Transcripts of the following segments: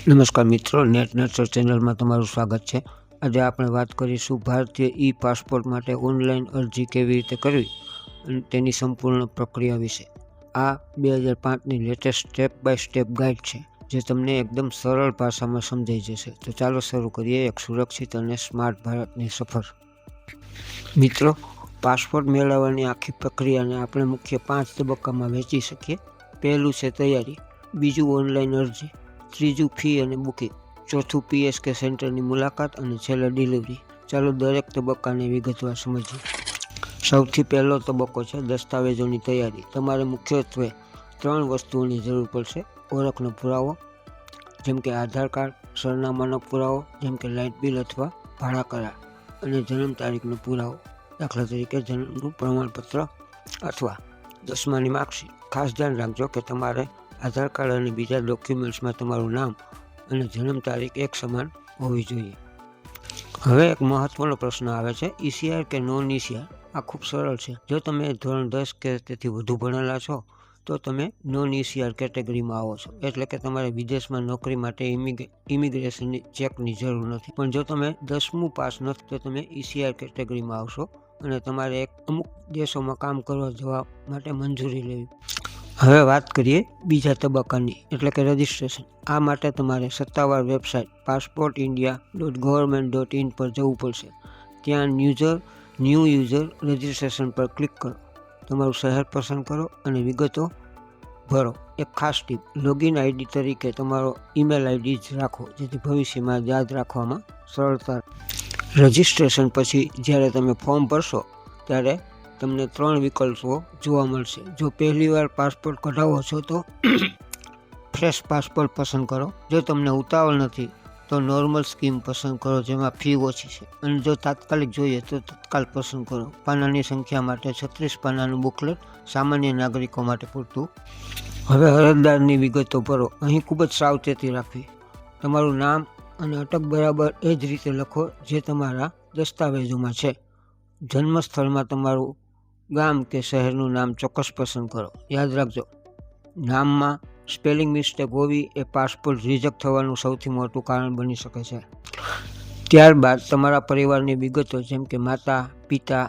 નમસ્કાર મિત્રો, નેટ નર્સર ચેનલમાં તમારું સ્વાગત છે। આજે આપણે વાત કરીશું ભારતીય ઈ પાસપોર્ટ માટે ઓનલાઈન અરજી કેવી રીતે કરવી અને તેની સંપૂર્ણ પ્રક્રિયા વિશે। આ 2005ની latest step by step guide છે જે તમને એકદમ સરળ ભાષામાં સમજાઈ જશે। તો ચાલો શરૂ કરીએ એક સુરક્ષિત અને સ્માર્ટ ભારતની સફર। મિત્રો, પાસપોર્ટ મેળવવાની આખી પ્રક્રિયાને આપણે મુખ્ય 5 તબક્કામાં વહેંચી શકીએ। પહેલું છે તૈયારી, બીજું ઓનલાઈન અરજી, ત્રીજું ફી અને બુકિંગ, ચોથું PSK સેન્ટરની મુલાકાત અને છેલ્લે ડિલિવરી। ચાલો દરેક તબક્કાને વિગતવાર સમજીએ। સૌથી પહેલો તબક્કો છે દસ્તાવેજોની તૈયારી। તમારે મુખ્યત્વે 3 વસ્તુઓની જરૂર પડશે: ઓળખનો પુરાવો જેમ કે આધાર કાર્ડ, સરનામાનો પુરાવો જેમ કે લાઇટ બિલ અથવા ભાડા કરાર, અને જન્મ તારીખનો પુરાવો, દાખલા તરીકે જન્મનું પ્રમાણપત્ર અથવા 10માની માર્કશીટ। ખાસ ધ્યાન રાખજો કે તમારે આધાર કાર્ડ અને બીજા ડોક્યુમેન્ટ્સમાં તમારું નામ અને જન્મ તારીખ એક સમાન હોવી જોઈએ। હવે એક મહત્વનો પ્રશ્ન આવે છે, ECR કે નોન ECR? આ ખૂબ સરળ છે। જો તમે ધોરણ 10 કે તેથી વધુ ભણેલા છો તો તમે નોન ECR કેટેગરીમાં આવો છો, એટલે કે તમારે વિદેશમાં નોકરી માટે ઇમિગ્રેશન ચેકની જરૂર નથી। પણ જો તમે 10મું પાસ નથી તો તમે ECR કેટેગરીમાં આવશો અને તમારે અમુક દેશોમાં કામ કરવા જવા માટે મંજૂરી લેવી। હવે વાત કરીએ બીજા તબક્કાની, એટલે કે રજિસ્ટ્રેશન। આ માટે તમારે સત્તાવાર વેબસાઇટ passportindia.government.in પર જવું પડશે। ત્યાં ન્યૂ યુઝર રજિસ્ટ્રેશન પર ક્લિક કરો, તમારું શહેર પસંદ કરો અને વિગતો ભરો। એક ખાસ ટીપ, લોગિન ID તરીકે તમારો ઈમેલ ID જ રાખો, જેથી ભવિષ્યમાં યાદ રાખવામાં સરળતા રહે। રજિસ્ટ્રેશન પછી જ્યારે તમે ફોર્મ ભરશો ત્યારે તમને 3 વિકલ્પો જોવા મળશે। જો પહેલીવાર પાસપોર્ટ કઢાવો છો તો ફ્રેશ પાસપોર્ટ પસંદ કરો। જો તમને ઉતાવળ નથી તો નોર્મલ સ્કીમ પસંદ કરો જેમાં ફી ઓછી છે, અને જો તાત્કાલિક જોઈએ તો તત્કાલ પસંદ કરો। પાનાની સંખ્યા માટે 36 પાનાનું બુકલેટ સામાન્ય નાગરિકો માટે પૂરતું। હવે અરજદારની વિગતો ભરો। અહીં ખૂબ જ સાવચેતી રાખવી। તમારું નામ અને અટક બરાબર એ જ રીતે લખો જે તમારા દસ્તાવેજોમાં છે। જન્મ સ્થળમાં તમારું ગામ કે શહેરનું નામ ચોક્કસ પસંદ કરો। યાદ રાખજો, નામમાં સ્પેલિંગ મિસ્ટેક હોવી એ પાસપોર્ટ રિજેક્ટ થવાનું સૌથી મોટું કારણ બની શકે છે। ત્યારબાદ તમારા પરિવારની વિગતો જેમ કે માતા, પિતા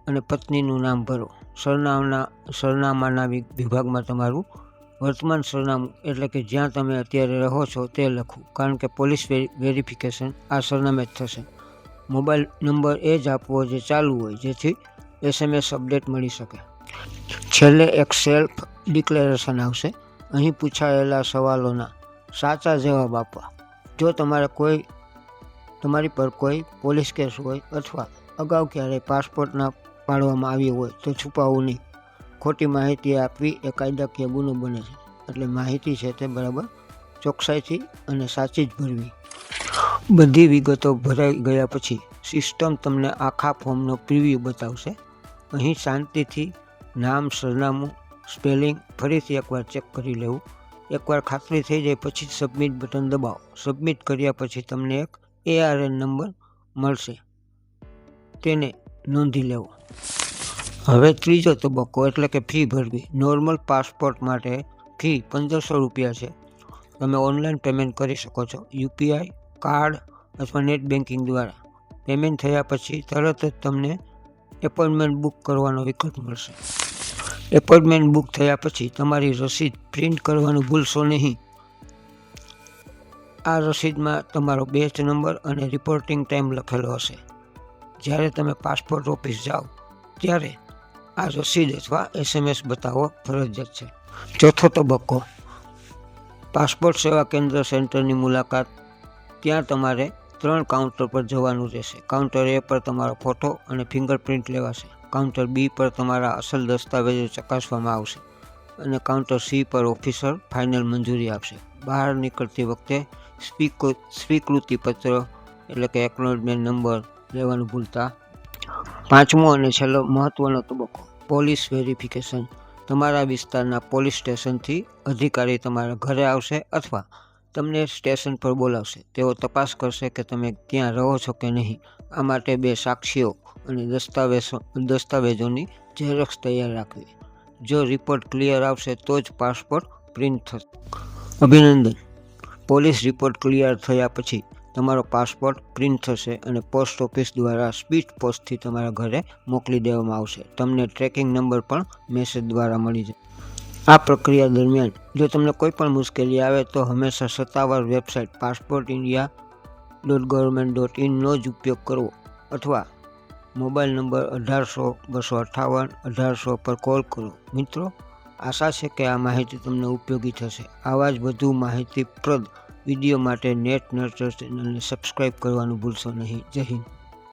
અને પત્નીનું નામ ભરો। સરનામાના વિભાગમાં તમારું વર્તમાન સરનામું, એટલે કે જ્યાં તમે અત્યારે રહો છો તે લખવું, કારણ કે પોલીસ વેરિફિકેશન આ સરનામે જ થશે। મોબાઈલ નંબર એ જ આપવો જે ચાલુ હોય, જેથી SMS અપડેટ મળી શકે। છેલ્લે એક સેલ્ફ ડિક્લેરેશન આવશે। અહીં પૂછાયેલા સવાલોના સાચા જવાબ આપવા। જો તમારી પર કોઈ પોલીસ કેસ હોય અથવા અગાઉ ક્યારેય પાસપોર્ટ ના પાડવામાં આવ્યો હોય તો છુપાવવું નહીં। ખોટી માહિતી આપવી એ કાયદાકીય ગુનો બને છે, એટલે માહિતી છે તે બરાબર ચોકસાઈથી અને સાચી જ ભરવી। બધી વિગતો ભરાઈ ગયા પછી સિસ્ટમ તમને આખા ફોર્મનો પ્રિવ્યૂ બતાવશે। અહીં શાંતિથી નામ, સરનામું, સ્પેલિંગ ફરીથી એકવાર ચેક કરી લેવું। એકવાર ખાતરી થઈ જાય પછી સબમિટ બટન દબાવો। સબમિટ કર્યા પછી તમને એક ARN નંબર મળશે, તેને નોંધી લેવો। હવે ત્રીજો તબક્કો, એટલે કે ફી ભરવી। નોર્મલ પાસપોર્ટ માટે ફી 1500 રૂપિયા છે। તમે ઓનલાઈન પેમેન્ટ કરી શકો છો, UPI, કાર્ડ અથવા નેટ બેન્કિંગ દ્વારા। પેમેન્ટ થયા પછી તરત જ તમને એપોઇન્ટમેન્ટ બુક કરવાનો વિકલ્પ મળશે। એપોઇન્ટમેન્ટ બુક થયા પછી તમારી રસીદ પ્રિન્ટ કરવાનું ભૂલશો નહીં। આ રસીદમાં તમારો બેચ નંબર અને રિપોર્ટિંગ ટાઈમ લખેલો હશે। જ્યારે તમે પાસપોર્ટ ઓફિસ જાઓ ત્યારે આ રસીદ અથવા SMS બતાવવો ફરજિયાત છે। ચોથો તબક્કો, પાસપોર્ટ સેવા કેન્દ્ર સેન્ટરની મુલાકાત। ત્યાં તમારે 3 કાઉન્ટર પર જવાનું રહેશે। કાઉન્ટર A પર તમારો ફોટો અને ફિંગરપ્રિન્ટ લેવાશે। કાઉન્ટર B પર તમારા અસલ દસ્તાવેજો ચકાસવામાં આવશે અને કાઉન્ટર C પર ઓફિસર ફાઇનલ મંજૂરી આપશે। બહાર નીકળતી વખતે સ્વીકૃતિ પત્ર, એટલે કે એકનોલેજમેન્ટ નંબર લેવાનું ભૂલતા। 5મો અને છેલ્લો મહત્વનો તબક્કો, પોલીસ વેરિફિકેશન। તમારા વિસ્તારના પોલીસ સ્ટેશનથી અધિકારી તમારા ઘરે આવશે અથવા તમને સ્ટેશન પર બોલાવશે। તેઓ તપાસ કરશે કે તમે ત્યાં રહો છો કે નહીં। આ માટે 2 સાક્ષીઓ અને દસ્તાવેજોની ઝેરોક્ષ તૈયાર રાખવી। જો રિપોર્ટ ક્લિયર આવશે તો જ પાસપોર્ટ પ્રિન્ટ થશે। અભિનંદન, પોલીસ રિપોર્ટ ક્લિયર થયા પછી તમારો પાસપોર્ટ પ્રિન્ટ થશે અને પોસ્ટ ઓફિસ દ્વારા સ્પીડ પોસ્ટથી તમારા ઘરે મોકલી દેવામાં આવશે. તમને ટ્રેકિંગ નંબર પણ મેસેજ દ્વારા મળી જશે. આ પ્રક્રિયા દરમિયાન જો તમને કોઈ પણ મુશ્કેલી આવે તો હંમેશા સત્તાવાર વેબસાઇટ passportindia.government.in નો જ ઉપયોગ કરવો અથવા મોબાઈલ નંબર 1800-258-1800 પર કોલ કરો. મિત્રો, આશા છે કે આ માહિતી તમને ઉપયોગી થશે. આવા જ વધુ માહિતીપ્રદ વિડીયો માટે નેટ નર્સર ચેનલને સબસ્ક્રાઈબ કરવાનું ભૂલશો નહીં. જય હિન્દ.